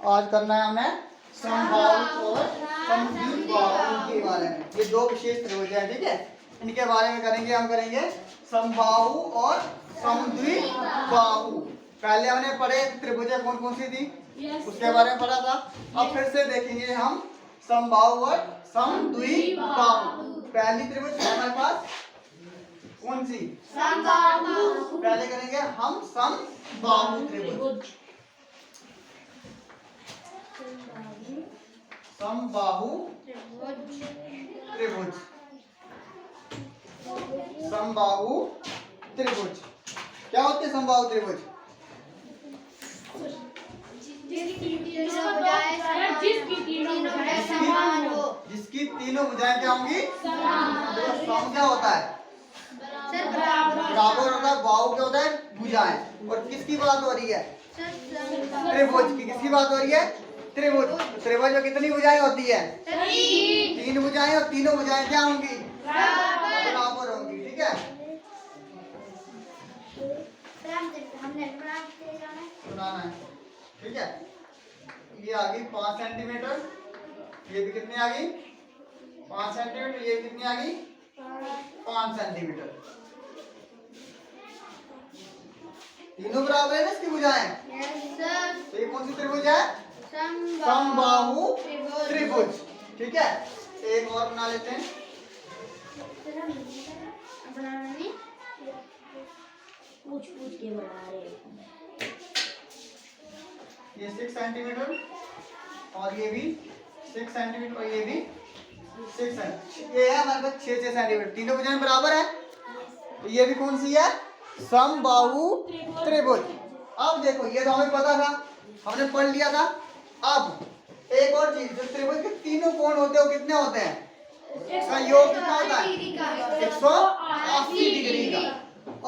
आज करना है हमें समबाहु और समद्विबाहु के बारे में। ये दो विशेष त्रिभुज हैं, ठीक है। इनके बारे में हम करेंगे समबाहु और समद्विबाहु। पहले हमने पढ़े त्रिभुजें कौन कौन सी थी, उसके बारे में पढ़ा था। अब फिर से देखेंगे हम समबाहु और समद्विबाहु। पहली त्रिभुज है हमारे पास कौन सी, समबाहु। पहले करेंगे हम समबाहु त्रिभुज। समबाहु त्रिभुज, समबाहु त्रिभुज क्या होते हैं? समबाहु त्रिभुज जिसकी तीनों भुजाएं क्या होंगी? सम क्या होता है? बराबर होता है। बाहु क्या होता है? भुजाएं। और किसकी बात हो रही है? त्रिभुज की। किसकी बात हो रही है? त्रिभुज। त्रिभुज में कितनी भुजाएं होती है? तीन भुजाएं। और तीनों भुजाएं क्या होंगी? बराबर होंगी, ठीक है। सुनाना है, ठीक है। ये आ गई 5 सेंटीमीटर, ये भी कितनी आ गई? 5 सेंटीमीटर। ये कितनी आ गई? 5 सेंटीमीटर। तीनों बराबर है ना इसकी भुजाएं? तो ये कौन सी त्रिभुज है? समबाहु त्रिभुज, ठीक है। एक और बना लेते हैं। पूछ के बना रहे हैं। ये 6 सेंटीमीटर और ये भी 6 सेंटीमीटर और ये भी 6 सेंटीमीटर। ये है हमारे पास 6 सेंटीमीटर। तीनों भुजाएं बराबर है। तो ये भी कौन सी है? समबाहु त्रिभुज। अब देखो, ये तो हमें पता था, हमने पढ़ लिया था। अब एक और चीज, जो त्रिभुज के तीनों कोण होते हैं वो कितने होते हैं? इसका योग कितना होता है? 180 डिग्री का।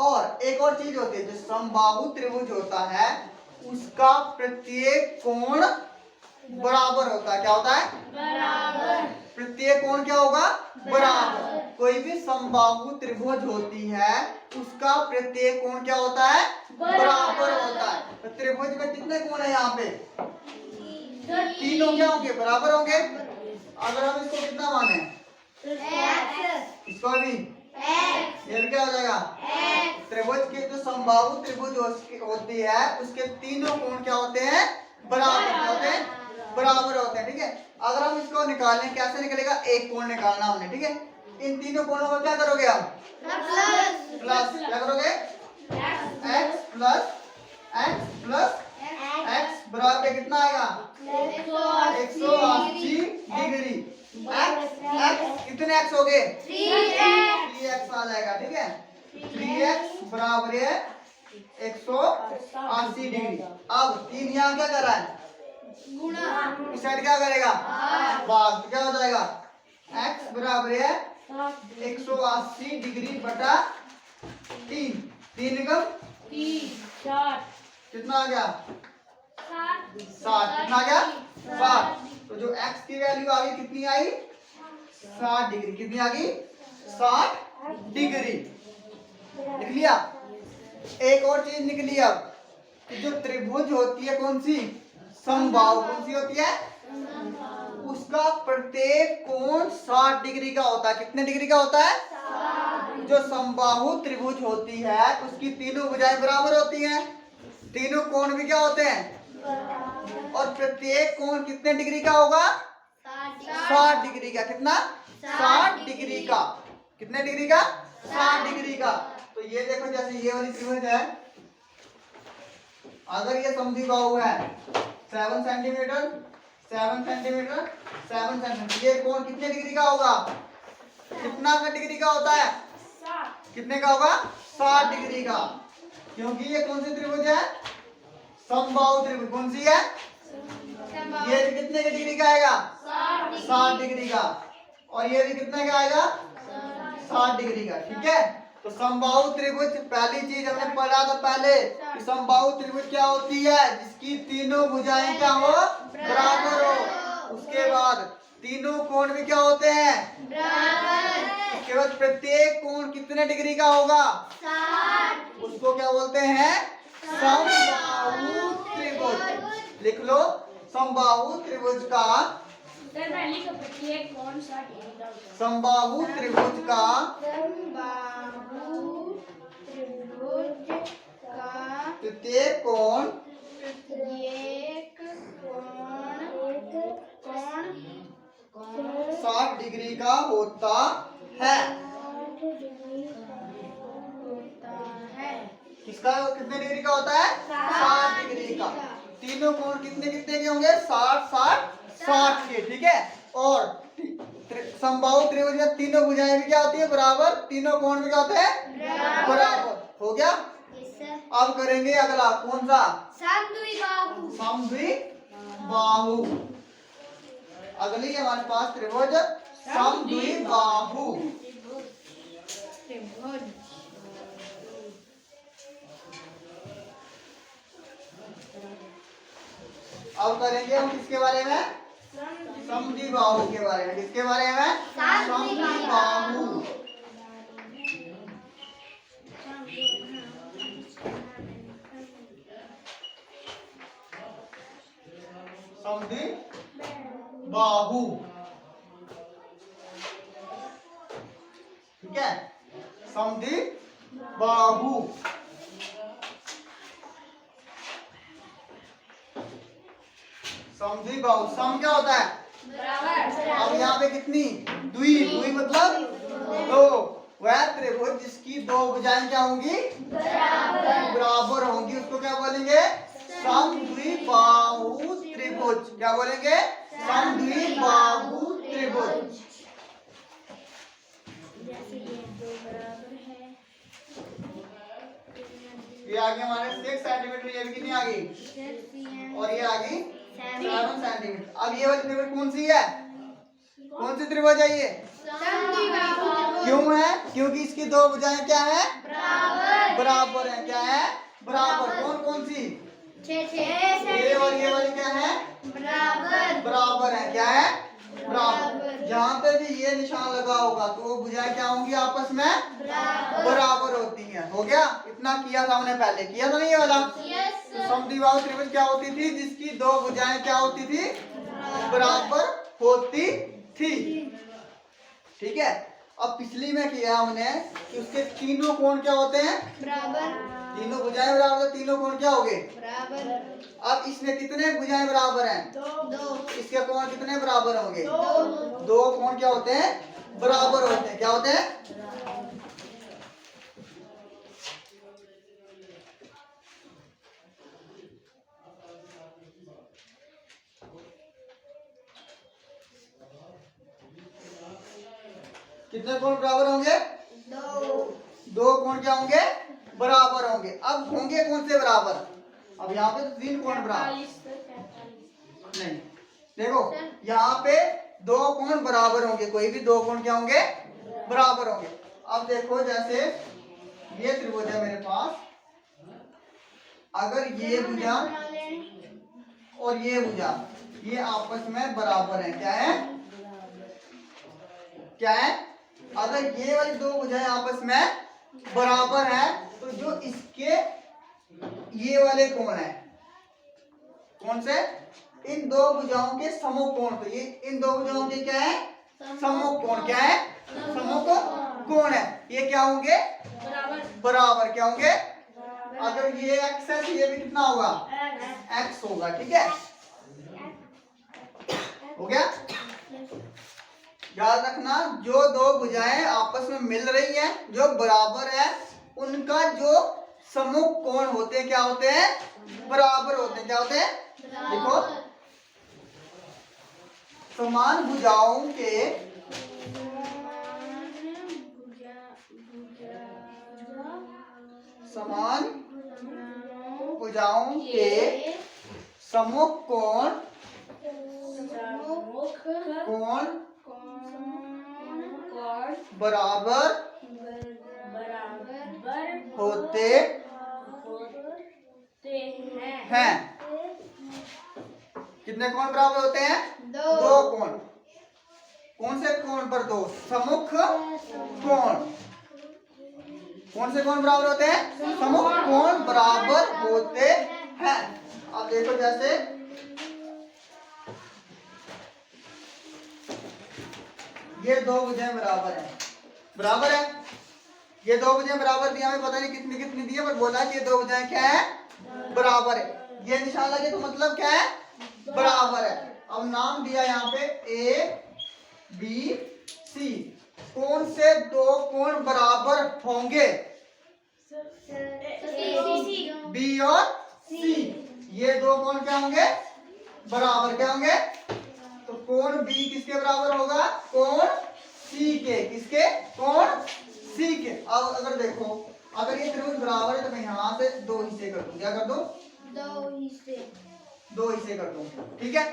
और एक और चीज होती है, जो समबाहु त्रिभुज होता है उसका प्रत्येक कोण बराबर होता है। क्या होता है? बराबर। प्रत्येक कोण क्या होगा? बराबर। कोई भी समबाहु त्रिभुज होती है उसका प्रत्येक कोण क्या होता है? बराबर होता है। तो त्रिभुज में कितने कोण है यहाँ पे? तीनों क्या होंगे? बराबर होंगे। अगर हम इसको कितना माने? इसको भी ये भी क्या हो जाएगा? त्रिभुज के जो समबाहु त्रिभुज होती है उसके तीनों कोण क्या होते हैं? बराबर होते हैं। बराबर होते हैं, ठीक है। अगर हम इसको निकालें, कैसे निकलेगा? एक कोण निकालना हमने, ठीक है। इन तीनों कोणों को क्या करोगे आप? प्लस। क्या करोगे? x प्लस x बराबर कितना आएगा? 180 डिग्री। x कितने x हो गए? 3x आ जाएगा, ठीक है। 3x बराबर है 180 डिग्री। अब 3 यहाँ क्या कर रहा है? गुणा। इस साइड क्या करेगा? भाग। तो क्या हो जाएगा? x बराबर है 180 डिग्री बटा 3। 3 कम 60 कितना आ गया? 60। कितना आ गया? 60। तो जो x की वैल्यू आ गई कितनी आई? 60 डिग्री। कितनी आ गई? 60 डिग्री। लिख लिया। एक और चीज निकली अब, कि जो त्रिभुज होती है कौन सी? समबाहु। कौन सी होती है? उसका प्रत्येक कोण 60 डिग्री का होता है। कितने डिग्री का होता है? जो समबाहु त्रिभुज होती है उसकी तीनों भुजाएं बराबर होती हैं। तीनों कोण भी क्या होते हैं? और प्रत्येक कोण कितने डिग्री का होगा? 60 डिग्री का। कितना? 60 डिग्री का। कितने डिग्री का? 60 डिग्री का। तो ये देखो, जैसे ये वाली त्रिभुज है, अगर ये समद्विबाहु है 7 सेंटीमीटर 7 सेंटीमीटर 7 सेंटीमीटर, ये कोण कितने डिग्री का होगा? कितना डिग्री का होता है? कितने का होगा? 60 डिग्री का। क्योंकि ये कौन सी त्रिभुज है? समबाहु त्रिभुज। कौन सी है? ये भी कितने के डिग्री का आएगा? 60 डिग्री का। और ये भी कितने का आएगा? 60 डिग्री का, ठीक है। तो समबाहु त्रिभुज, पहली चीज हमने पढ़ा था पहले कि समबाहु त्रिभुज क्या होती है? जिसकी तीनों भुजाएं क्या हो? बराबर हो। उसके बाद तीनों कोण भी क्या होते हैं? बराबर। उसके बाद प्रत्येक कोण कितने डिग्री का होगा? 60। उसको क्या बोलते हैं? समबाहु त्रिभुज। लिख लो, समबाहु त्रिभुज का सर पहली कपटी है कौन सा डिग्री का होता है? समबाहु त्रिभुज का समबाहु त्रिभुज का तृतीय कोण प्रत्येक कोण 60 डिग्री का होता है। होता है। किसका कितने डिग्री का होता है? 60 डिग्री का। तीनों कोण कितने कितने के होंगे? 60 60 60 के। ठीक है। और समबाहु त्रिभुज में तीनों भुजाएं भी क्या होती है? बराबर। तीनों कोण भी क्या होते हैं? बराबर। हो गया। अब करेंगे अगला कौन सा? समद्विबाहु। समद्विबाहु। अगली है हमारे पास त्रिभुज समद्विबाहु। त्रिभुज अब करेंगे हम किसके बारे में? समद्विबाहु के बारे में। किसके बारे में? समद्विबाहु। समद्विबाहु। ठीक है। समद्विबाहु। समद्विबाहु। सम क्या होता है? बराबर। अब यहाँ पे कितनी? द्वि। द्वि मतलब दो। वह त्रिभुज जिसकी दो भुजाएं क्या होंगी? बराबर होंगी, उसको क्या बोलेंगे? समद्विबाहु त्रिभुज। क्या बोलेंगे? समद्विबाहु त्रिभुज। जैसे ये दो बराबर है। ये आगे हमारे 6 सेंटीमीटर, ये भी कितनी आ गई? और ये आ गई 7 सेंटीमीटर। अब ये वाली त्रिभुज कौन सी है? कौन सी त्रिभुज है ये? समद्विबाहु। क्यों है? क्योंकि इसकी दो भुजाएं क्या है? बराबर। बराबर है। क्या है? बराबर। कौन कौन सी? ये और ये वाली क्या है? बराबर। बराबर है। क्या है? बराबर। जहाँ पे भी ये निशान लगा होगा तो वो भुजाएं क्या होंगी? आपस में बराबर होती हैं। हो गया। इतना किया था हमने पहले। किया था नहीं ये वाला? तो समद्विबाहु त्रिभुज क्या होती थी? जिसकी दो भुजाएं क्या होती थी? बराबर होती थी। ठीक है। अब पिछली में किया हमने कि उसके तीनों कोण क्या होते हैं? बराबर। तीनों भुजाएं बराबर, तो तीनों कोण क्या हो गए? बराबर। अब इसमें कितने भुजाएं बराबर हैं? दो। इसके कोण कितने बराबर होंगे? दो। दो कोण क्या होते हैं? बराबर होते हैं। क्या होते हैं? कितने कोण बराबर होंगे? दो कोण क्या होंगे? बराबर होंगे। अब होंगे कौन से बराबर? अब यहाँ पे तो 3 कोण बराबर 45 से 45। नहीं। देखो यहाँ पे दो कोण बराबर होंगे। कोई भी दो कोण क्या होंगे? बराबर होंगे। अब देखो जैसे ये त्रिभुज है मेरे पास। अगर ये भुजा और ये भुजा ये आपस में बराबर है। क्या है? क्या है? अगर ये वाली दो भुजाएं आपस में बराबर है तो जो इसके ये वाले कोण है, कौन से? इन दो भुजाओं के समकोण। तो ये इन दो भुजाओं के क्या है? समकोण। क्या है? समकोण है। ये क्या होंगे? बराबर। क्या होंगे? अगर ये x है तो ये भी कितना होगा? x होगा। ठीक है। हो गया। याद रखना जो दो भुजाएं आपस में मिल रही हैं, जो बराबर है, उनका जो सम्मुख कोण होते हैं क्या होते हैं? बराबर होते हैं। क्या होते हैं? देखो समान भुजाओं के समान भुजाओं के सम्मुख कोण बराबर होते हैं। कितने कोण बराबर होते हैं? दो कोण। कौन से कोण पर? दो। सम्मुख कोण। कौन से कोण बराबर होते हैं? सम्मुख कोण बराबर होते हैं। अब देखो जैसे ये दो भुजाएं बराबर है, बराबर है। ये दो भुजाएं बराबर दिया, हमें पता नहीं कितनी कितनी दी है, पर बोला कि ये दो भुजाएं क्या है, बराबर है। ये निशान लगे तो मतलब क्या है, बराबर है। अब नाम दिया यहाँ पे ए बी सी। कौन से दो कोण बराबर होंगे, बी और सी। ये दो कोण क्या होंगे, बराबर क्या होंगे, तो कोण बी किसके बराबर होगा, कोण सी के, किसके, कोण सी के। अब अगर देखो, अगर ये त्रिभुज बराबर है तो मैं यहाँ से दो हिस्से कर दूं, क्या कर दूं, दो हिस्से कर दूं, ठीक है।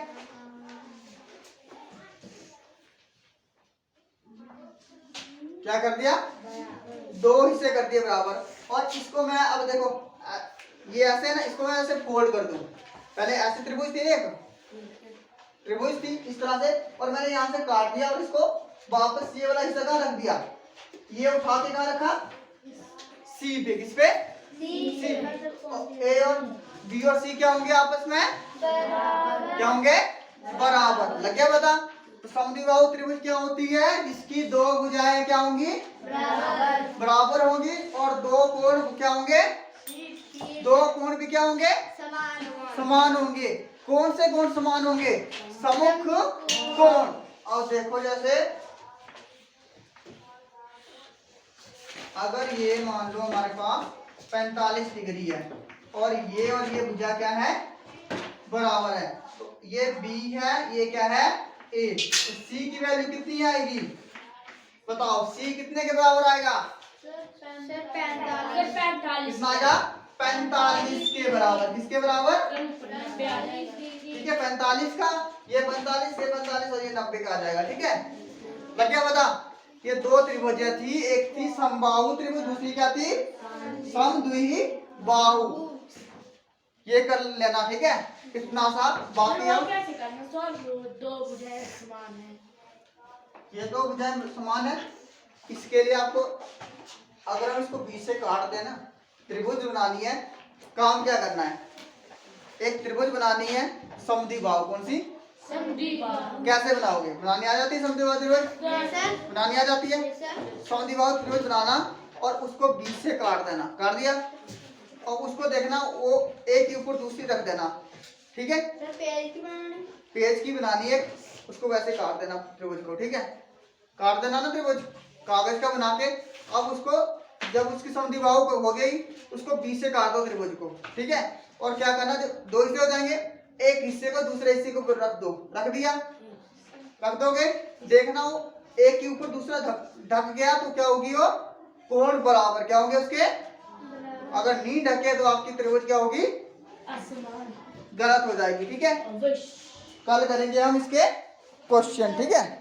क्या कर दिया, दो हिस्से कर दिए बराबर। और इसको मैं अब देखो ये ऐसे है ना, इसको मैं ऐसे फोल्ड कर दूं। पहले ऐसे त्रिभुज थी, एक त्रिभुज थी इस तरह से, और मैंने यहाँ से काट दिया और इसको वापस ये वाला हिस्सा कहाँ रख दिया, ये उठा के कहाँ रखा, सी पे, किस पे, सी। ए और बी और सी क्या होंगे आपस में, क्या होंगे, बराबर। लग गया पता। तो समद्विबाहु त्रिभुज क्या होती है, जिसकी दो भुजाएं क्या होंगी, बराबर होंगी, और दो कोण क्या होंगे, दो कोण भी क्या होंगे, समान होंगे। कौन से कोण समान होंगे, सम्मुख कोण। और देखो जैसे अगर ये मान लो हमारे पास 45 डिग्री है और ये भुजा क्या है, बराबर है, तो ये बी है, ये क्या है, ए। तो सी की वैल्यू कितनी आएगी, बताओ, सी कितने के बराबर आएगा, कितना आएगा, 45 के बराबर। किसके बराबर, ठीक है, 45 का, ये 45, ये 45 और ये 90 का आ जाएगा, ठीक है। लग गया पता। ये दो त्रिभुजें थी, एक थी समबाहु त्रिभुज, दूसरी क्या थी, समद्विबाहु। ये कर लेना, ठीक है, इतना सा। बाकी हम कैसे करना, दो भुजाएं समान है, ये दो भुजाएं समान है, इसके लिए आपको अगर हम इसको बीच से काट देना, त्रिभुज बनानी है, काम क्या करना है, एक त्रिभुज बनानी है समद्विबाहु। कौन सी, समद्विबाहु। कैसे बनाओगे, बनानी आ जाती है समद्विबाहु त्रिभुज, बनानी आ जाती है। समद्विबाहु त्रिभुज बनाना और उसको बीच से काट देना, काट दिया, और उसको देखना वो एक के ऊपर दूसरी रख देना, ठीक है। पेज की बनानी है, उसको वैसे काट देना त्रिभुज को, ठीक है, काट देना ना त्रिभुज, कागज का बना के। अब उसको जब उसकी समद्विबाहु हो गई, उसको बीच से काट दो त्रिभुज को, ठीक है। और क्या करना, जो दो हिस्से हो जाएंगे, एक हिस्से को दूसरे हिस्से के ऊपर रख दो, रख दिया, रख दोगे, देखना वो एक के ऊपर दूसरा ढक गया तो क्या होगी, वो कोण बराबर क्या होंगे उसके। अगर नहीं ढके तो आपकी त्रिभुज क्या होगी, असमान, गलत हो जाएगी, ठीक है। अवश्य। कल करेंगे हम इसके क्वेश्चन, ठीक है।